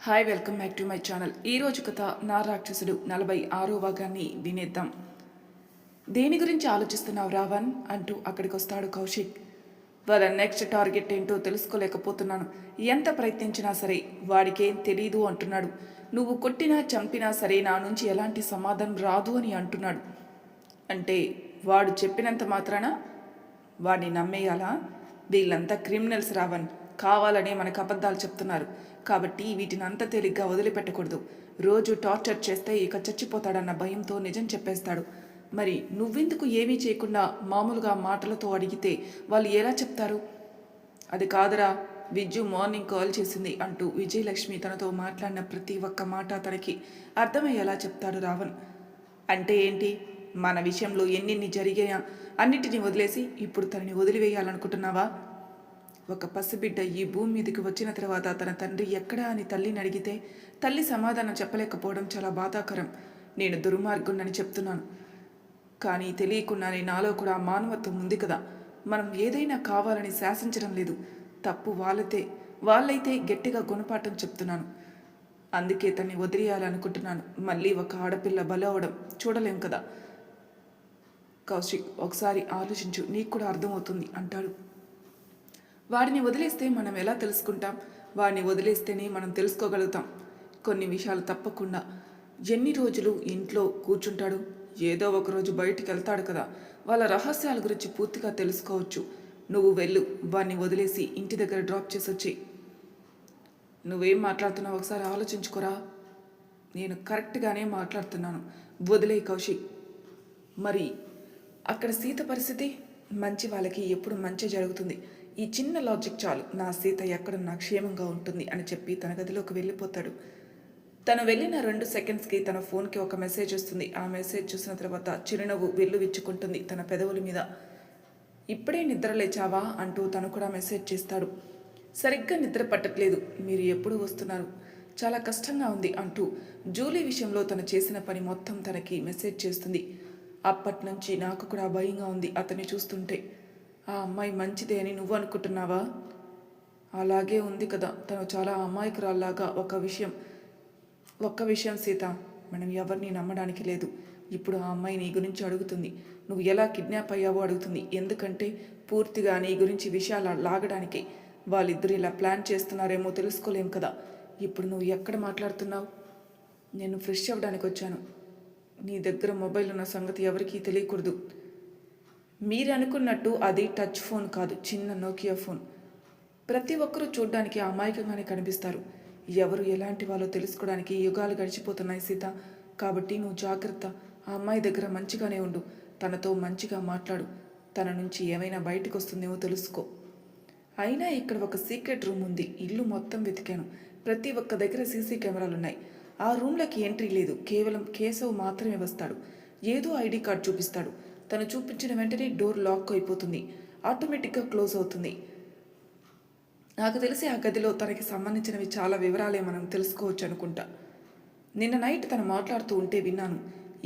Hi, welcome back to my channel. ఈరోజు కథ నా రాక్షసుడు 46వ భాగాన్ని వినేద్దాం. దేని గురించి ఆలోచిస్తున్నావు రావణ్ అంటూ అక్కడికి వస్తాడు కౌశిక్. వాళ్ళ నెక్స్ట్ టార్గెట్ ఏంటో తెలుసుకోలేకపోతున్నాను. ఎంత ప్రయత్నించినా సరే వాడికేం తెలీదు అంటున్నాడు. నువ్వు కొట్టినా చంపినా సరే నా నుంచి ఎలాంటి సమాధానం రాదు అని అంటున్నాడు. అంటే వాడు చెప్పినంత మాత్రాన వాడిని నమ్మేయాలా? వీళ్ళంతా క్రిమినల్స్ రావణ్. కావాలనే మనకు అబద్ధాలు చెప్తున్నారు. కాబట్టి వీటిని అంత తేలిగ్గా వదిలిపెట్టకూడదు. రోజు టార్చర్ చేస్తే ఇక చచ్చిపోతాడన్న భయంతో నిజం చెప్పేస్తాడు. మరి నువ్వెందుకు ఏమీ చేయకుండా మామూలుగా మాటలతో అడిగితే వాళ్ళు ఎలా చెప్తారు? అది కాదురా, విజ్జు మార్నింగ్ కాల్ చేసింది అంటూ విజయలక్ష్మి తనతో మాట్లాడిన ప్రతి ఒక్క మాట తనకి అర్థమయ్యేలా చెప్తాడు రావణ్. అంటే ఏంటి? మన విషయంలో ఎన్నెన్ని జరిగినా అన్నిటినీ వదిలేసి ఇప్పుడు తనని వదిలివేయాలనుకుంటున్నావా? ఒక పసిబిడ్డ ఈ భూమి మీదకి వచ్చిన తర్వాత తన తండ్రి ఎక్కడా అని తల్లిని అడిగితే తల్లి సమాధానం చెప్పలేకపోవడం చాలా బాధాకరం. నేను దుర్మార్గుణ్ణని చెప్తున్నాను, కానీ తెలియకుండానే నాలో కూడా మానవత్వం ఉంది కదా. మనం ఏదైనా కావాలని శాసించడం లేదు. తప్పు వాళ్ళైతే గట్టిగా గుణపాఠం చెప్తున్నాను. అందుకే తన్ని వదిలేయాలనుకుంటున్నాను. మళ్ళీ ఒక ఆడపిల్ల బలవడం చూడలేం కదా. కౌశిక్, ఒకసారి ఆలోచించు, నీకు కూడా అర్థమవుతుంది అంటాడు. వాడిని వదిలేస్తే మనం ఎలా తెలుసుకుంటాం? వాడిని వదిలేస్తేనే మనం తెలుసుకోగలుగుతాం కొన్ని విషయాలు. తప్పకుండా ఎన్ని రోజులు ఇంట్లో కూర్చుంటాడు? ఏదో ఒకరోజు బయటికి వెళ్తాడు కదా. వాళ్ళ రహస్యాల గురించి పూర్తిగా తెలుసుకోవచ్చు. నువ్వు వెళ్ళు, వాడిని వదిలేసి ఇంటి దగ్గర డ్రాప్ చేసి వచ్చి. నువ్వేం మాట్లాడుతున్నావు ఒకసారి ఆలోచించుకోరా. నేను కరెక్ట్గానే మాట్లాడుతున్నాను. వదిలే కౌశిక్. మరి అక్కడ సీత పరిస్థితి? మంచి వాళ్ళకి ఎప్పుడు మంచి జరుగుతుంది. ఈ చిన్న లాజిక్ చాలు, నా సీత ఎక్కడున్నా క్షేమంగా ఉంటుంది అని చెప్పి తన గదిలోకి వెళ్ళిపోతాడు. తను వెళ్ళిన 2 సెకండ్స్కి తన ఫోన్కి ఒక మెసేజ్ వస్తుంది. ఆ మెసేజ్ చూసిన తర్వాత చిరునవ్వు వెల్లువిచ్చుకుంటుంది తన పెదవుల మీద. ఇప్పుడే నిద్ర లేచావా అంటూ తను కూడా మెసేజ్ చేస్తాడు. సరిగ్గా నిద్ర పట్టట్లేదు, మీరు ఎప్పుడు వస్తున్నారు? చాలా కష్టంగా ఉంది అంటూ జూలీ విషయంలో తను చేసిన పని మొత్తం తనకి మెసేజ్ చేస్తుంది. అప్పటి నుంచి నాకు కూడా భయంగా ఉంది అతన్ని చూస్తుంటే. ఆ అమ్మాయి మంచిదే అని నువ్వు అనుకుంటున్నావా? అలాగే ఉంది కదా. తను చాలా అమాయకురాల్లాగా. ఒక్క విషయం సీత, మనం ఎవరిని నమ్మడానికి లేదు. ఇప్పుడు ఆ అమ్మాయి నీ గురించి అడుగుతుంది. నువ్వు ఎలా కిడ్నాప్ అయ్యావో అడుగుతుంది. ఎందుకంటే పూర్తిగా నీ గురించి విషయాలు లాగడానికి. వాళ్ళిద్దరు ఇలా ప్లాన్ చేస్తున్నారేమో తెలుసుకోలేం కదా. ఇప్పుడు నువ్వు ఎక్కడ మాట్లాడుతున్నావు? నేను ఫ్రెష్ అవ్వడానికి వచ్చాను. నీ దగ్గర మొబైల్ ఉన్న సంగతి ఎవరికీ తెలియకూడదు. మీరు అనుకున్నట్టు అది టచ్ ఫోన్ కాదు, చిన్న నోకియా ఫోన్. ప్రతి ఒక్కరూ చూడ్డానికి అమాయకంగానే కనిపిస్తారు. ఎవరు ఎలాంటి వాళ్ళో తెలుసుకోవడానికి యుగాలు గడిచిపోతున్నాయి సీత. కాబట్టి నువ్వు జాగ్రత్త. ఆ అమ్మాయి దగ్గర మంచిగానే ఉండు. తనతో మంచిగా మాట్లాడు. తన నుంచి ఏమైనా బయటకు వస్తుందేమో తెలుసుకో. అయినా ఇక్కడ ఒక సీక్రెట్ రూమ్ ఉంది. ఇల్లు మొత్తం వెతికాను. ప్రతి ఒక్క దగ్గర సీసీ కెమెరాలున్నాయి. ఆ రూమ్లోకి ఎంట్రీ లేదు. కేవలం కేశవ్ మాత్రమే వస్తాడు. ఏదో ఐడి కార్డ్ చూపిస్తాడు. తను చూపించిన వెంటనే డోర్ లాక్ అయిపోతుంది. ఆటోమేటిక్గా క్లోజ్ అవుతుంది. నాకు తెలిసి ఆ గదిలో తనకి సంబంధించినవి చాలా వివరాలే మనం తెలుసుకోవచ్చు అనుకుంటా. నిన్న నైట్ తను మాట్లాడుతూ ఉంటే విన్నాను.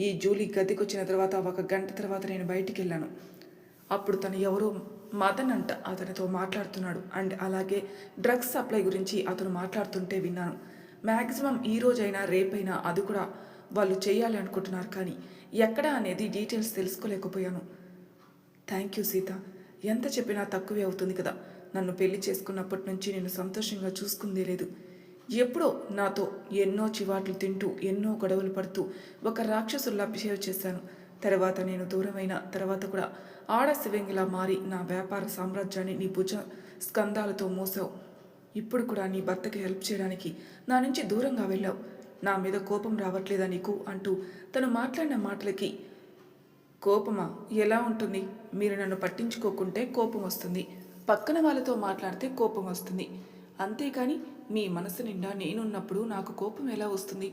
ఈ జూలీ గదికి వచ్చిన తర్వాత 1 గంట తర్వాత నేను బయటికి వెళ్ళాను. అప్పుడు తను ఎవరో మదన్ అంట అతనితో మాట్లాడుతున్నాడు. అండ్ అలాగే డ్రగ్స్ సప్లై గురించి అతను మాట్లాడుతుంటే విన్నాను. మ్యాక్సిమం ఈ రోజైనా రేపైనా అది కూడా వాళ్ళు చేయాలి అనుకుంటున్నారు, కానీ ఎక్కడ అనేది డీటెయిల్స్ తెలుసుకోలేకపోయాను. Thank you Sita. ఎంత చెప్పినా తక్కువే అవుతుంది కదా. నన్ను పెళ్లి చేసుకున్నప్పటి నుంచి నేను సంతోషంగా చూసుకుందే లేదు. ఎప్పుడో నాతో ఎన్నో చివాట్లు తింటూ ఎన్నో గొడవలు పడుతూ ఒక రాక్షసుల్లా బిహేవ్ చేశాను. తర్వాత నేను దూరమైన తర్వాత కూడా ఆడ శివంగిలా మారి నా వ్యాపార సామ్రాజ్యాన్ని నీ భుజ స్కందాలతో మోసావు. ఇప్పుడు కూడా నీ భర్తకి హెల్ప్ చేయడానికి నా నుంచి దూరంగా వెళ్ళావు. నా మీద కోపం రావట్లేదా నీకు అంటూ తను మాట్లాడిన మాటలకి, కోపమా? ఎలా ఉంటుంది? మీరు నన్ను పట్టించుకోకుంటే కోపం వస్తుంది, పక్కన వాళ్ళతో మాట్లాడితే కోపం వస్తుంది. అంతేకాని మీ మనసు నిండా నేనున్నప్పుడు నాకు కోపం ఎలా వస్తుంది?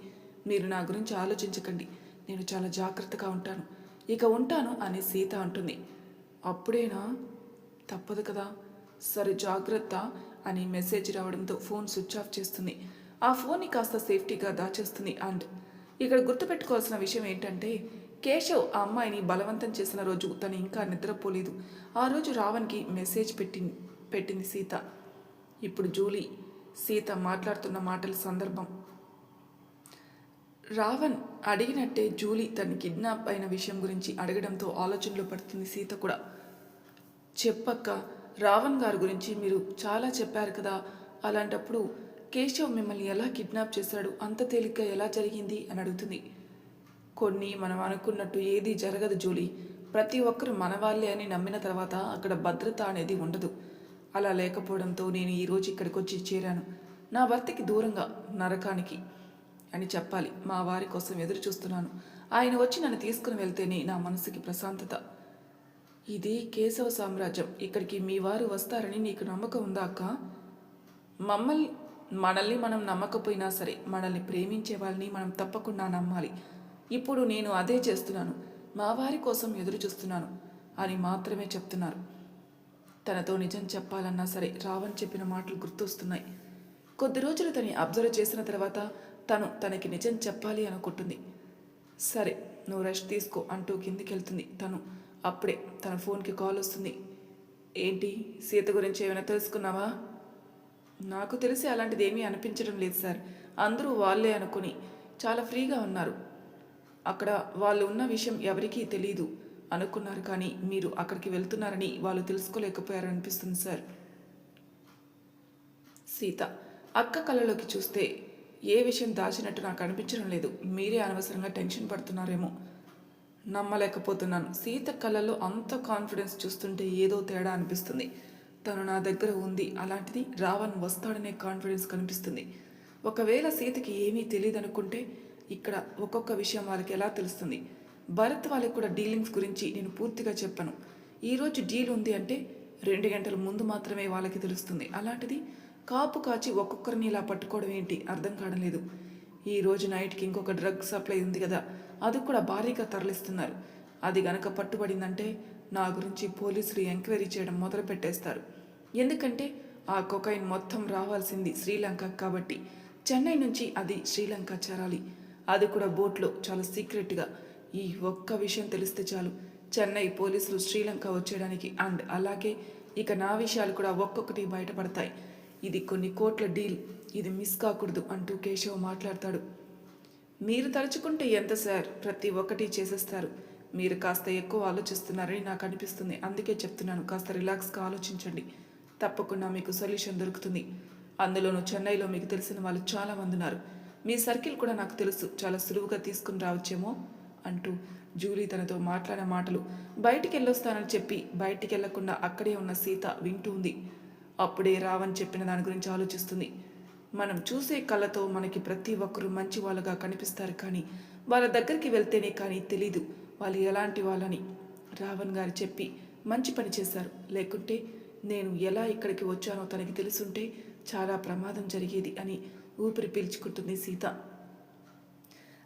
మీరు నా గురించి ఆలోచించకండి. నేను చాలా జాగ్రత్తగా ఉంటాను. ఇక ఉంటాను అని సీత అంటుంది. అప్పుడేనా? తప్పదు కదా. సరే జాగ్రత్త అని మెసేజ్ రావడంతో ఫోన్ స్విచ్ ఆఫ్ చేస్తుంది. ఆ ఫోన్ని కాస్త సేఫ్టీగా దాచేస్తుంది. అండ్ ఇక్కడ గుర్తుపెట్టుకోవాల్సిన విషయం ఏంటంటే, కేశవ్ ఆ అమ్మాయిని బలవంతం చేసిన రోజు తను ఇంకా నిద్రపోలేదు. ఆ రోజు రావణ్కి మెసేజ్ పెట్టింది సీత. ఇప్పుడు జూలీ సీత మాట్లాడుతున్న మాటల సందర్భం. రావణ్ అడిగినట్టే జూలీ తన కిడ్నాప్ అయిన విషయం గురించి అడగడంతో ఆలోచనలో పడుతుంది సీత కూడా. చెప్పక్క, రావణ్ గారి గురించి మీరు చాలా చెప్పారు కదా, అలాంటప్పుడు కేశవ్ మిమ్మల్ని ఎలా కిడ్నాప్ చేశాడు, అంత తేలిగ్గా ఎలా జరిగింది అని అడుగుతుంది. కొన్ని మనం అనుకున్నట్టు ఏదీ జరగదు జూలీ. ప్రతి ఒక్కరు మన వాళ్ళే అని నమ్మిన తర్వాత అక్కడ భద్రత అనేది ఉండదు. అలా లేకపోవడంతో నేను ఈరోజు ఇక్కడికి వచ్చి చేరాను, నా భర్తకి దూరంగా నరకానికి అని చెప్పాలి. మా వారి కోసం ఎదురు చూస్తున్నాను. ఆయన వచ్చి నన్ను తీసుకుని వెళ్తేనే నా మనసుకి ప్రశాంతత. ఇది కేశవ సామ్రాజ్యం, ఇక్కడికి మీ వారు వస్తారని నీకు నమ్మకం ఉందా అక్క? మనల్ని మనం నమ్మకపోయినా సరే మనల్ని ప్రేమించే వాళ్ళని మనం తప్పకుండా నమ్మాలి. ఇప్పుడు నేను అదే చేస్తున్నాను, మా వారి కోసం ఎదురు చూస్తున్నాను అని మాత్రమే చెప్తున్నారు. తనతో నిజం చెప్పాలన్నా సరే రావణ్ చెప్పిన మాటలు గుర్తొస్తున్నాయి. కొద్ది రోజులు తనని అబ్జర్వ్ చేసిన తర్వాత తనకి నిజం చెప్పాలి అనుకుంటుంది. సరే నువ్వు రెస్ట్ తీసుకో అంటూ కిందికి వెళ్తుంది తను. అప్పుడే తన ఫోన్కి కాల్ వస్తుంది. ఏంటి, సీత గురించి ఏమైనా తెలుసుకున్నావా? నాకు తెలిసి అలాంటిది ఏమీ అనిపించడం లేదు సార్. అందరూ వాళ్ళే అనుకుని చాలా ఫ్రీగా ఉన్నారు. అక్కడ వాళ్ళు ఉన్న విషయం ఎవరికీ తెలీదు అనుకున్నారు, కానీ మీరు అక్కడికి వెళ్తున్నారని వాళ్ళు తెలుసుకోలేకపోయారనిపిస్తుంది సార్. సీత అక్క కళ్ళలోకి చూస్తే ఏ విషయం దాచినట్టు నాకు అనిపించడం లేదు. మీరే అనవసరంగా టెన్షన్ పడుతున్నారేమో. నమ్మలేకపోతున్నాను. సీత కళ్ళలో అంత కాన్ఫిడెన్స్ చూస్తుంటే ఏదో తేడా అనిపిస్తుంది. తను నా దగ్గర ఉంది, అలాంటిది రావణ్ వస్తాడనే కాన్ఫిడెన్స్ కనిపిస్తుంది. ఒకవేళ సీతకి ఏమీ తెలియదనుకుంటే ఇక్కడ ఒక్కొక్క విషయం వాళ్ళకి ఎలా తెలుస్తుంది? భరత్ వాళ్ళకి కూడా డీలింగ్స్ గురించి నేను పూర్తిగా చెప్పాను. ఈరోజు డీల్ ఉంది అంటే 2 గంటల ముందు మాత్రమే వాళ్ళకి తెలుస్తుంది. అలాంటిది కాపు కాచి ఒక్కొక్కరిని ఇలా పట్టుకోవడం ఏంటి అర్థం కావడం లేదు. ఈరోజు నైట్కి ఇంకొక డ్రగ్ సప్లై ఉంది కదా, అది కూడా భారీగా తరలిస్తున్నారు. అది గనక పట్టుబడిందంటే నా గురించి పోలీసులు ఎంక్వైరీ చేయడం మొదలు పెట్టేస్తారు. ఎందుకంటే ఆ కొకైన్ మొత్తం రావాల్సింది శ్రీలంక కాబట్టి చెన్నై నుంచి అది శ్రీలంక చేరాలి. అది కూడా బోట్లో చాలా సీక్రెట్గా. ఈ ఒక్క విషయం తెలిస్తే చాలు చెన్నై పోలీసులు శ్రీలంక వచ్చేయడానికి. అండ్ అలాగే ఇక నా విషయాలు కూడా ఒక్కొక్కటి బయటపడతాయి. ఇది కొన్ని కోట్ల డీల్, ఇది మిస్ కాకూడదు అంటూ కేశవ్ మాట్లాడతాడు. మీరు తలుచుకుంటే ఎంత సార్, ప్రతి ఒక్కటి చేసేస్తారు. మీరు కాస్త ఎక్కువ ఆలోచిస్తున్నారని నాకు అనిపిస్తుంది. అందుకే చెప్తున్నాను, కాస్త రిలాక్స్గా ఆలోచించండి. తప్పకుండా మీకు సొల్యూషన్ దొరుకుతుంది. అందులోనూ చెన్నైలో మీకు తెలిసిన వాళ్ళు చాలామంది ఉన్నారు. మీ సర్కిల్ కూడా నాకు తెలుసు, చాలా సులువుగా తీసుకుని రావచ్చేమో అంటూ జూలీ తనతో మాట్లాడిన మాటలు బయటికి వెళ్ళొస్తానని చెప్పి బయటికి వెళ్లకుండా అక్కడే ఉన్న సీత వింటూ ఉంది. అప్పుడే రావణ్ చెప్పిన దాని గురించి ఆలోచిస్తుంది. మనం చూసే కళ్ళతో మనకి ప్రతి ఒక్కరూ మంచి వాళ్ళుగా కనిపిస్తారు, కానీ వాళ్ళ దగ్గరికి వెళ్తేనే కానీ తెలీదు వాళ్ళు ఎలాంటి వాళ్ళని. రావణ్ గారు చెప్పి మంచి పని చేశారు. లేకుంటే నేను ఎలా ఇక్కడికి వచ్చానో తనకి తెలుసుంటే చాలా ప్రమాదం జరిగేది అని ఊపిరి పీల్చుకుంటుంది సీత.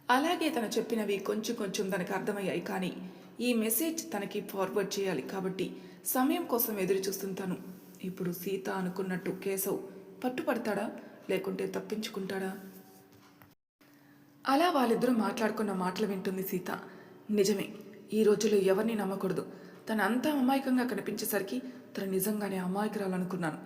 అలాగే తను చెప్పినవి కొంచెం కొంచెం తనకు అర్థమయ్యాయి, కానీ ఈ మెసేజ్ తనకి ఫార్వర్డ్ చేయాలి కాబట్టి సమయం కోసం ఎదురు చూస్తుంది తను. ఇప్పుడు సీత అనుకున్నట్టు కేశవ్ పట్టుపడతాడా లేకుంటే తప్పించుకుంటాడా? అలా వాళ్ళిద్దరూ మాట్లాడుకున్న మాటలు వింటుంది సీత. నిజమే, ఈ రోజుల్లో ఎవరిని నమ్మకూడదు. తను అంతా అమాయకంగా కనిపించేసరికి తను నిజంగానే అమాయకురాలనుకున్నాను.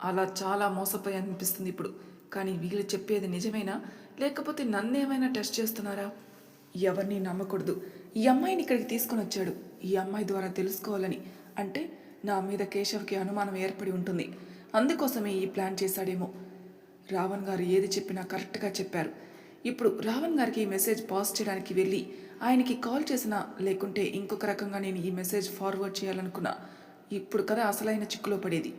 అలా చాలా మోసపోయి అనిపిస్తుంది ఇప్పుడు. కానీ వీళ్ళు చెప్పేది నిజమేనా లేకపోతే నన్నేమైనా టెస్ట్ చేస్తున్నారా? ఎవరిని నమ్మకూడదు. ఈ అమ్మాయిని ఇక్కడికి తీసుకొని వచ్చాడు, ఈ అమ్మాయి ద్వారా తెలుసుకోవాలని. అంటే నా మీద కేశవ్కి అనుమానం ఏర్పడి ఉంటుంది. అందుకోసమే ఈ ప్లాన్ చేశాడేమో. రావణ్ గారు ఏది చెప్పినా కరెక్ట్గా చెప్పారు. ఇప్పుడు రావణ్ గారికి ఈ మెసేజ్ పాస్ చేయడానికి వెళ్ళి ఆయనకి కాల్ చేసినా లేకుంటే ఇంకొక రకంగా నేను ఈ మెసేజ్ ఫార్వర్డ్ చేయాలనుకున్నా ఇప్పుడు కదా అసలైన చిక్కులో పడేది.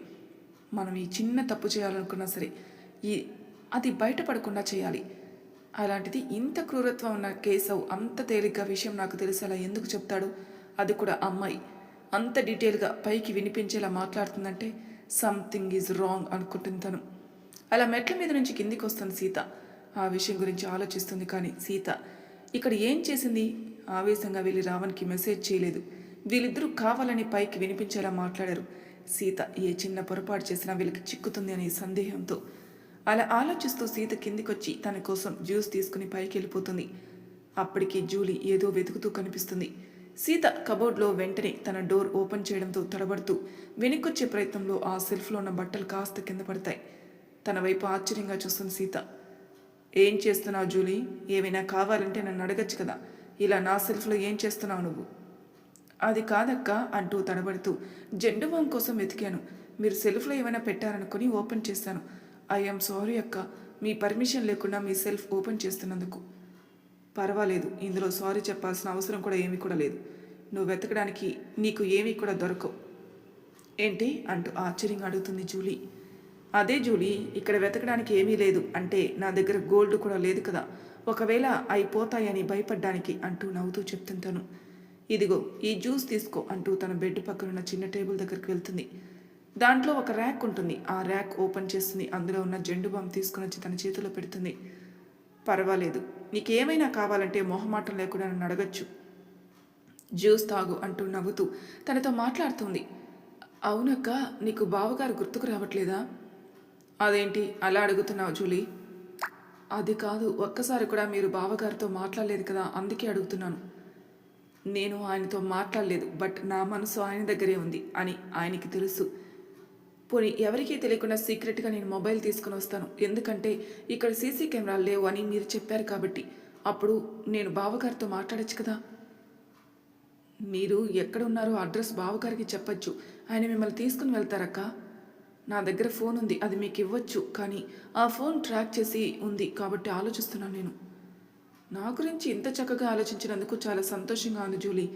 మనం ఈ చిన్న తప్పు చేయాలనుకున్నా సరే అది బయటపడకుండా చేయాలి. అలాంటిది ఇంత క్రూరత్వం ఉన్న కేశవ్ అంత తేలిగ్గా విషయం నాకు తెలిసేలా ఎందుకు చెప్తాడు? అది కూడా అమ్మాయి అంత డీటెయిల్గా పైకి వినిపించేలా మాట్లాడుతుందంటే సంథింగ్ ఈజ్ రాంగ్ అనుకుంటుంది తను. అలా మెట్ల మీద నుంచి కిందికి వస్తుంది సీత. ఆ విషయం గురించి ఆలోచిస్తుంది. కానీ సీత ఇక్కడ ఏం చేసింది? ఆవేశంగా వెళ్ళి రావణ్కి మెసేజ్ చేయలేదు. వీళ్ళిద్దరూ కావాలని పైకి వినిపించేలా మాట్లాడారు. సీత ఏ చిన్న పొరపాటు చేసినా వీళ్ళకి చిక్కుతుంది అనే సందేహంతో అలా ఆలోచిస్తూ సీత కిందికొచ్చి తన కోసం జ్యూస్ తీసుకుని పైకి వెళ్ళిపోతుంది. అప్పటికి జూలీ ఏదో వెతుకుతూ కనిపిస్తుంది. సీత కబోర్డ్లో వెంటనే తన డోర్ ఓపెన్ చేయడంతో తడబడుతూ వెనుకొచ్చే ప్రయత్నంలో ఆ సెల్ఫ్లో ఉన్న బట్టలు కాస్త కింద పడతాయి. తన వైపు ఆశ్చర్యంగా చూస్తుంది సీత. ఏం చేస్తున్నావు జూలీ? ఏమైనా కావాలంటే నన్ను అడగచ్చు కదా, ఇలా నా సెల్ఫ్లో ఏం చేస్తున్నావు నువ్వు? అది కాదక్క అంటూ తడబడుతూ జెండు బామ్ కోసం వెతికాను. మీరు సెల్ఫ్లో ఏమైనా పెట్టారనుకుని ఓపెన్ చేశాను. ఐఎమ్ సారీ అక్క, మీ పర్మిషన్ లేకుండా మీ సెల్ఫ్ ఓపెన్ చేస్తున్నందుకు. పర్వాలేదు, ఇందులో సారీ చెప్పాల్సిన అవసరం కూడా ఏమీ కూడా లేదు. నువ్వు వెతకడానికి నీకు ఏమీ కూడా దొరకవు. ఏంటి అంటూ ఆశ్చర్యంగా అడుగుతుంది జూలీ. అదే జూలీ, ఇక్కడ వెతకడానికి ఏమీ లేదు అంటే నా దగ్గర గోల్డ్ కూడా లేదు కదా, ఒకవేళ అయిపోతాయని భయపడ్డానికి అంటూ నవ్వుతూ చెప్తుంటాను. ఇదిగో ఈ జ్యూస్ తీసుకో అంటూ తన బెడ్ పక్కనున్న చిన్న టేబుల్ దగ్గరికి వెళ్తుంది. దాంట్లో ఒక ర్యాక్ ఉంటుంది. ఆ ర్యాక్ ఓపెన్ చేస్తుంది. అందులో ఉన్న జెండు బామ్ తీసుకుని వచ్చి తన చేతిలో పెడుతుంది. పర్వాలేదు, నీకేమైనా కావాలంటే మొహమాటం లేకుండా నన్ను అడగచ్చు. జ్యూస్ తాగు అంటూ నవ్వుతూ తనతో మాట్లాడుతుంది. అవునక్క, నీకు బావగారు గుర్తుకు రావట్లేదా? అదేంటి అలా అడుగుతున్నావు జూలీ? అది కాదు, ఒక్కసారి కూడా మీరు బావగారితో మాట్లాడలేదు కదా, అందుకే అడుగుతున్నాను. నేను ఆయనతో మాట్లాడలేదు, బట్ నా మనసు ఆయన దగ్గరే ఉంది అని ఆయనకి తెలుసు. పోనీ ఎవరికీ తెలియకుండా సీక్రెట్గా నేను మొబైల్ తీసుకుని వస్తాను, ఎందుకంటే ఇక్కడ సీసీ కెమెరాలు లేవు అని మీరు చెప్పారు కాబట్టి. అప్పుడు నేను బావగారితో మాట్లాడచ్చు కదా. మీరు ఎక్కడ ఉన్నారో అడ్రస్ బావగారికి చెప్పచ్చు, ఆయన మిమ్మల్ని తీసుకుని వెళ్తారక్క. నా దగ్గర ఫోన్ ఉంది, అది మీకు ఇవ్వచ్చు, కానీ ఆ ఫోన్ ట్రాక్ చేసి ఉంది కాబట్టి ఆలోచిస్తున్నాను నేను. నా గురించి ఇంత చక్కగా ఆలోచించినందుకు చాలా సంతోషంగా ఉంది జూలీ.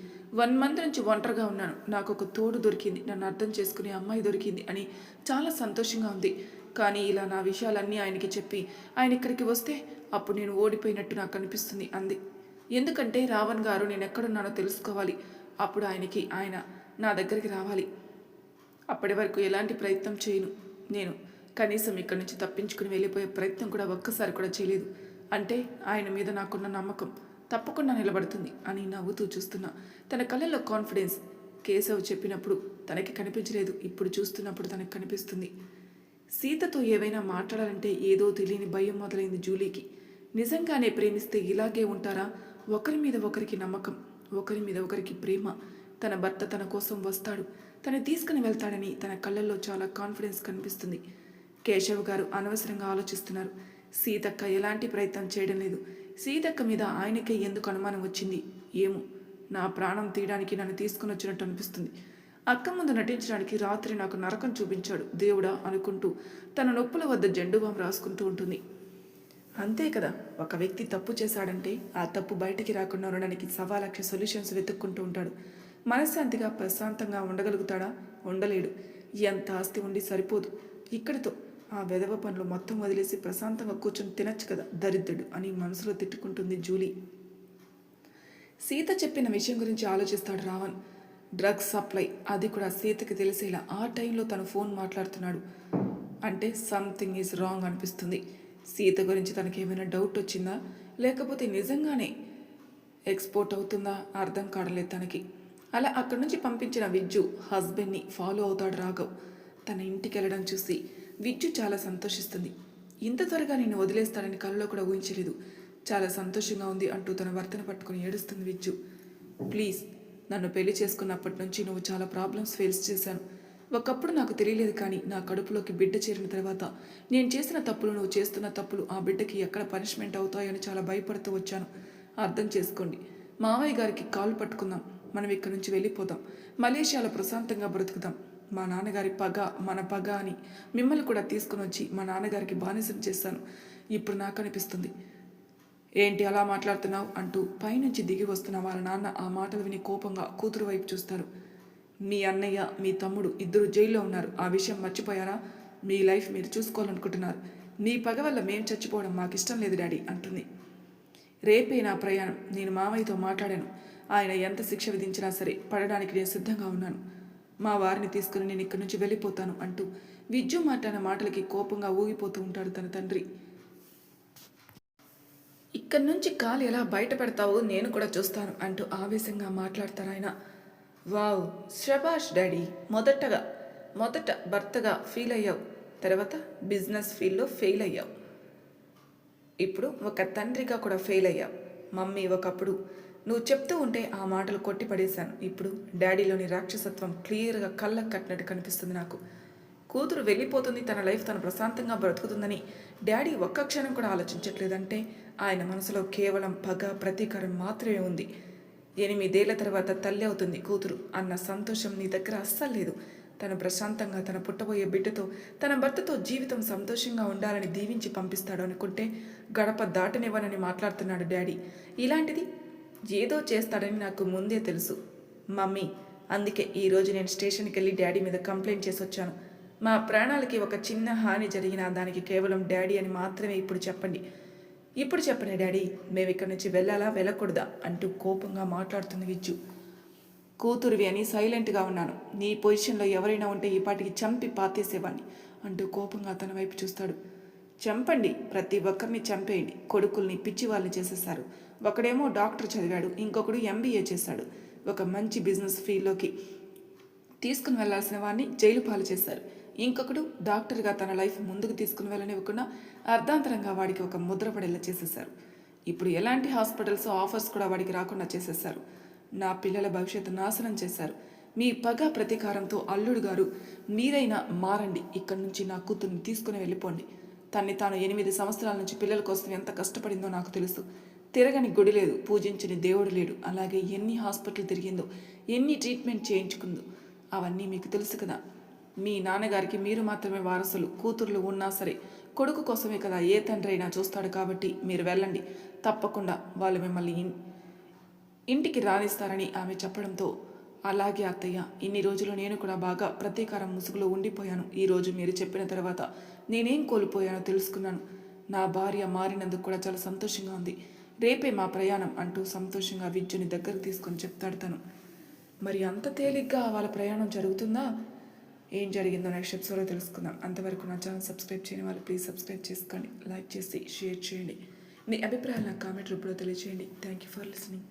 1 మంత్ నుంచి ఒంటరిగా ఉన్నాను, నాకు ఒక తోడు దొరికింది, నన్ను అర్థం చేసుకునే అమ్మాయి దొరికింది అని చాలా సంతోషంగా ఉంది. కానీ ఇలా నా విషయాలన్నీ ఆయనకి చెప్పి ఆయన ఇక్కడికి వస్తే అప్పుడు నేను ఓడిపోయినట్టు నాకు అనిపిస్తుంది అంది. ఎందుకంటే రావణ్ గారు నేను ఎక్కడున్నానో తెలుసుకోవాలి, అప్పుడు ఆయన నా దగ్గరికి రావాలి. అప్పటి వరకు ఎలాంటి ప్రయత్నం చేయను నేను. కనీసం ఇక్కడి నుంచి తప్పించుకుని వెళ్ళిపోయే ప్రయత్నం కూడా ఒక్కసారి కూడా చేయలేదు. అంటే ఆయన మీద నాకున్న నమ్మకం తప్పకుండా నిలబడుతుంది అని నవ్వుతూ చూస్తున్నా. తన కళ్ళల్లో కాన్ఫిడెన్స్ కేశవ్ చెప్పినప్పుడు తనకి కనిపించలేదు, ఇప్పుడు చూస్తున్నప్పుడు తనకు కనిపిస్తుంది. సీతతో ఏవైనా మాట్లాడాలంటే ఏదో తెలియని భయం మొదలైంది జూలీకి. నిజంగానే ప్రేమిస్తే ఇలాగే ఉంటారా? ఒకరి మీద ఒకరికి నమ్మకం, ఒకరి మీద ఒకరికి ప్రేమ. తన భర్త తన కోసం వస్తాడు, తను తీసుకుని వెళ్తాడని తన కళ్ళల్లో చాలా కాన్ఫిడెన్స్ కనిపిస్తుంది. కేశవ్ గారు అనవసరంగా ఆలోచిస్తున్నారు. సీతక్క ఎలాంటి ప్రయత్నం చేయడం లేదు. సీతక్క మీద ఆయనకే ఎందుకు అనుమానం వచ్చింది ఏమో. నా ప్రాణం తీయడానికి నన్ను తీసుకుని వచ్చినట్టు అనిపిస్తుంది. అక్క ముందు నటించడానికి రాత్రి నాకు నరకం చూపించాడు దేవుడా అనుకుంటూ తన నొప్పుల వద్ద జెండు బామ్ రాసుకుంటూ ఉంటుంది. అంతే కదా, ఒక వ్యక్తి తప్పు చేశాడంటే ఆ తప్పు బయటికి రాకుండా ఉండడానికి 1,000,000 సొల్యూషన్స్ వెతుక్కుంటూ ఉంటాడు. మనశ్శాంతిగా ప్రశాంతంగా ఉండగలుగుతాడా? ఉండలేడు. ఎంత ఆస్తి ఉండి సరిపోదు. ఇక్కడితో ఆ వెధవ పనులు మొత్తం వదిలేసి ప్రశాంతంగా కూర్చొని తినచ్చు కదా దరిద్రుడు అని మనసులో తిట్టుకుంటుంది జూలీ. సీత చెప్పిన విషయం గురించి ఆలోచిస్తాడు రావణ్. డ్రగ్స్ సప్లై, అది కూడా సీతకి తెలిసేలా ఆ టైంలో తను ఫోన్ మాట్లాడుతున్నాడు అంటే సంథింగ్ ఈజ్ రాంగ్ అనిపిస్తుంది. సీత గురించి తనకి ఏమైనా డౌట్ వచ్చిందా, లేకపోతే నిజంగానే ఎక్స్పోర్ట్ అవుతుందా అర్థం కావట్లేదు తనకి. అలా అక్కడి నుంచి పంపించిన విజ్జు హస్బెండ్ని ఫాలో అవుతాడు రాఘవ్. తన ఇంటికి వెళ్ళడం చూసి విజ్జు చాలా సంతోషిస్తుంది. ఇంత త్వరగా నేను వదిలేస్తాడని కలలో కూడా ఊహించలేదు. చాలా సంతోషంగా ఉంది అంటూ తన భర్తను పట్టుకుని ఏడుస్తుంది విజ్జు. ప్లీజ్, నన్ను పెళ్లి చేసుకున్నప్పటి నుంచి నువ్వు చాలా ప్రాబ్లమ్స్ ఫేస్ చేశాను. ఒకప్పుడు నాకు తెలియలేదు, కానీ నా కడుపులోకి బిడ్డ చేరిన తర్వాత నేను చేసిన తప్పులు, నువ్వు చేస్తున్న తప్పులు ఆ బిడ్డకి ఎక్కడ పనిష్మెంట్ అవుతాయని చాలా భయపడుతూ వచ్చాను. అర్థం చేసుకోండి. మావయ్య గారికి కాలు పట్టుకుందాం, మనం ఇక్కడి నుంచి వెళ్ళిపోదాం, మలేషియాలో ప్రశాంతంగా బ్రతుకుదాం. మా నాన్నగారి పగ మన పగ అని మిమ్మల్ని కూడా తీసుకుని వచ్చి మా నాన్నగారికి బానిసం చేశాను. ఇప్పుడు నాకు అనిపిస్తుంది. ఏంటి అలా మాట్లాడుతున్నావు అంటూ పైనుంచి దిగి వస్తున్న వాళ్ళ నాన్న ఆ మాటలు విని కోపంగా కూతురు వైపు చూస్తారు. మీ అన్నయ్య, మీ తమ్ముడు ఇద్దరు జైల్లో ఉన్నారు, ఆ విషయం మర్చిపోయారా? మీ లైఫ్ మీరు చూసుకోవాలనుకుంటున్నారు. మీ పగ వల్ల మేం చచ్చిపోవడం మాకు ఇష్టం లేదు డాడీ అంటుంది. రేపే నా ప్రయాణం. నేను మామయ్యతో మాట్లాడాను. ఆయన ఎంత శిక్ష విధించినా సరే పడడానికి నేను సిద్ధంగా ఉన్నాను. మా వారిని తీసుకుని నేను ఇక్కడి నుంచి వెళ్ళిపోతాను అంటూ విజ్జు మాట్లాడిన మాటలకి కోపంగా ఊగిపోతూ ఉంటాడు తన తండ్రి. ఇక్కడి నుంచి కాలు ఎలా బయట పెడతావో నేను కూడా చూస్తాను అంటూ ఆవేశంగా మాట్లాడతారు ఆయన. వావ్, శబాష్ డాడీ, మొదట భర్తగా ఫీల్ అయ్యావు, తర్వాత బిజినెస్ ఫీల్డ్లో ఫెయిల్ అయ్యావు, ఇప్పుడు ఒక తండ్రిగా కూడా ఫెయిల్ అయ్యావు. మమ్మీ ఒకప్పుడు నువ్వు చెప్తూ ఉంటే ఆ మాటలు కొట్టి పడేశాను. ఇప్పుడు డాడీలోని రాక్షసత్వం క్లియర్గా కళ్ళకు కట్టినట్టు కనిపిస్తుంది నాకు. కూతురు వెళ్ళిపోతుంది, తన లైఫ్ తను ప్రశాంతంగా బ్రతుకుతుందని డాడీ ఒక్క క్షణం కూడా ఆలోచించట్లేదంటే ఆయన మనసులో కేవలం పగ, ప్రతీకారం మాత్రమే ఉంది. 8 ఏళ్ల తర్వాత తల్లి అవుతుంది కూతురు అన్న సంతోషం నీ దగ్గర అస్సలు లేదు. తను ప్రశాంతంగా తన పుట్టబోయే బిడ్డతో, తన భర్తతో జీవితం సంతోషంగా ఉండాలని దీవించి పంపిస్తాడు అనుకుంటే గడప దాటనివ్వనని మాట్లాడుతున్నాడు డాడీ. ఇలాంటిది ఏదో చేస్తాడని నాకు ముందే తెలుసు మమ్మీ. అందుకే ఈరోజు నేను స్టేషన్కి వెళ్ళి డాడీ మీద కంప్లైంట్ చేసి వచ్చాను. మా ప్రాణాలకి ఒక చిన్న హాని జరిగినా దానికి కేవలం డాడీ అని మాత్రమే ఇప్పుడు చెప్పండి. ఇప్పుడు చెప్పండి డాడీ, మేము ఇక్కడి నుంచి వెళ్ళాలా వెళ్ళకూడదా అంటూ కోపంగా మాట్లాడుతుంది విజ్జు. కూతురువి అని సైలెంట్గా ఉన్నాను. నీ పొజిషన్లో ఎవరైనా ఉంటే ఈ పాటికి చంపి పాతేసేవాడిని అంటూ కోపంగా తన వైపు చూస్తాడు. చంపండి, ప్రతి ఒక్కరిని చంపేయండి. కొడుకుల్ని పిచ్చి వాళ్ళని చేసేశారు. ఒకడేమో డాక్టర్ చదివాడు, ఇంకొకడు MBA చేశాడు. ఒక మంచి బిజినెస్ ఫీల్డ్లోకి తీసుకుని వెళ్లాల్సిన వాడిని జైలు పాలు చేశారు. ఇంకొకడు డాక్టర్గా తన లైఫ్ ముందుకు తీసుకుని వెళ్ళనివ్వకుండా అర్ధాంతరంగా వాడికి ఒక ముద్ర పడేలా చేసేశారు. ఇప్పుడు ఎలాంటి హాస్పిటల్స్ ఆఫర్స్ కూడా వాడికి రాకుండా చేసేశారు. నా పిల్లల భవిష్యత్తు నాశనం చేశారు. మీ పగ ప్రతీకారంతో అల్లుడు గారు మీరైనా మారండి. ఇక్కడి నుంచి నా కూతుర్ని తీసుకుని వెళ్ళిపోండి. తన్ని తాను 8 సంవత్సరాల నుంచి పిల్లల కోసం ఎంత కష్టపడిందో నాకు తెలుసు. తిరగని గుడి లేదు, పూజించని దేవుడు లేడు. అలాగే ఎన్ని హాస్పిటల్ తిరిగిందో, ఎన్ని ట్రీట్మెంట్ చేయించుకుందో అవన్నీ మీకు తెలుసు కదా. మీ నాన్నగారికి మీరు మాత్రమే వారసులు. కూతుర్లు ఉన్నా సరే కొడుకు కోసమే కదా ఏ తండ్రి అయినా చూస్తాడు. కాబట్టి మీరు వెళ్ళండి, తప్పకుండా వాళ్ళు మిమ్మల్ని ఇంటికి రానిస్తారని ఆమె చెప్పడంతో, అలాగే అత్తయ్య, ఇన్ని రోజులు నేను కూడా బాగా ప్రతీకారం ముసుగులో ఉండిపోయాను. ఈరోజు మీరు చెప్పిన తర్వాత నేనేం కోల్పోయానో తెలుసుకున్నాను. నా భార్య మారినందుకు కూడా చాలా సంతోషంగా ఉంది. రేపే మా ప్రయాణం అంటూ సంతోషంగా విజ్జుని దగ్గరకు తీసుకొని చెప్తాడు తను. మరి అంత తేలిగ్గా వాళ్ళ ప్రయాణం జరుగుతుందా? ఏం జరిగిందో నెక్స్ట్ ఎపిసోడ్లో తెలుసుకుందాం. అంతవరకు నా ఛానల్ సబ్స్క్రైబ్ చేయని వాళ్ళు ప్లీజ్ సబ్స్క్రైబ్ చేసుకోండి, లైక్ చేసి షేర్ చేయండి. మీ అభిప్రాయాలు నాకు కామెంట్ రూపంలో తెలియజేయండి. Thank you for listening.